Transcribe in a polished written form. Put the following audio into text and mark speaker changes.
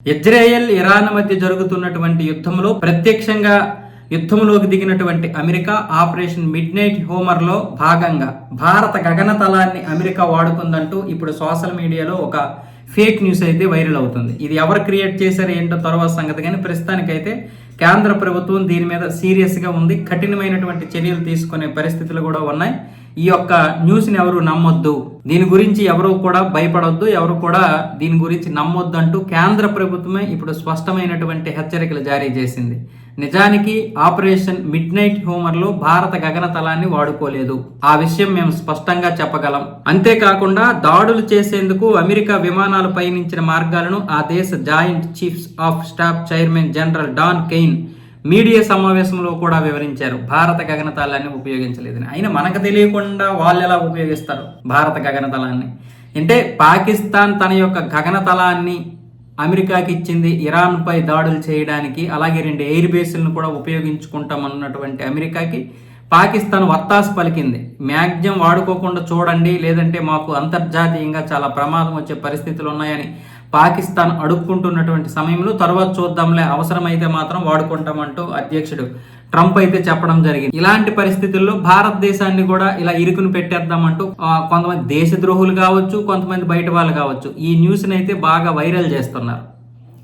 Speaker 1: Israel Iran మధ్య జరుగుతున్నటువంటి యుద్ధంలో ప్రత్యక్షంగా యుద్ధంలోకి దిగినటువంటి America operation midnight hammer లో భాగంగా భారత గగనతలాన్ని అమెరికా వాడుకుందంటూ ఇప్పుడు సోషల్ మీడియాలో ఒక ఫేక్ న్యూస్ అయితే వైరల్ అవుతుంది. ఇది ఎవరు క్రియేట్ చేశారు ఏంటో తర్వాత సంగతి, కానీ ప్రస్తుతానికైతే కేంద్ర ప్రభుత్వం దీని మీద సీరియస్ గా ఉంది. కఠినమైనటువంటి చర్యలు తీసుకునే పరిస్థితులు కూడా ఉన్నాయి. ఈ యొక్క న్యూస్ని ఎవరు నమ్మొద్దు, దీని గురించి ఎవరు కూడా భయపడొద్దు, ఎవరు కూడా దీని గురించి నమ్మొద్దు అంటూ కేంద్ర ప్రభుత్వమే ఇప్పుడు స్పష్టమైనటువంటి హెచ్చరికలు జారీ చేసింది. నిజానికి ఆపరేషన్ మిడ్ నైట్ హోమర్ లో భారత గగనతలాన్ని వాడుకోలేదు. ఆ విషయం మేము స్పష్టంగా చెప్పగలం. అంతేకాకుండా దాడులు చేసేందుకు అమెరికా విమానాలు పయనించిన మార్గాలను ఆ దేశ joint chiefs of staff chairman general Dan Caine media సమావేశంలో కూడా వివరించారు. భారత గగనతలాన్ని ఉపయోగించలేదని. అయినా మనకు తెలియకుండా వాళ్ళు ఎలా ఉపయోగిస్తారు భారత గగనతలాన్ని? అంటే పాకిస్తాన్ తన యొక్క గగనతలాన్ని అమెరికాకి ఇచ్చింది ఇరాన్ పై దాడులు చేయడానికి, అలాగే 2 ఎయిర్ బేస్లను కూడా ఉపయోగించుకుంటామన్నటువంటి అమెరికాకి పాకిస్తాన్ వత్తాసు పలికింది. మ్యాక్సిమం వాడుకోకుండా చూడండి, లేదంటే మాకు అంతర్జాతీయంగా చాలా ప్రమాదం వచ్చే పరిస్థితులు ఉన్నాయని పాకిస్తాన్ అడుక్కుంటున్నటువంటి సమయంలో తర్వాత చూద్దాంలే, అవసరమైతే మాత్రం వాడుకుంటామంటూ అధ్యక్షుడు ట్రంప్ అయితే చెప్పడం జరిగింది. ఇలాంటి పరిస్థితుల్లో భారతదేశాన్ని కూడా ఇలా ఇరుకును పెట్టేద్దామంటూ కొంతమంది దేశద్రోహులు కావచ్చు, కొంతమంది బయట వాళ్ళు కావచ్చు ఈ న్యూస్ని అయితే బాగా వైరల్ చేస్తున్నారు.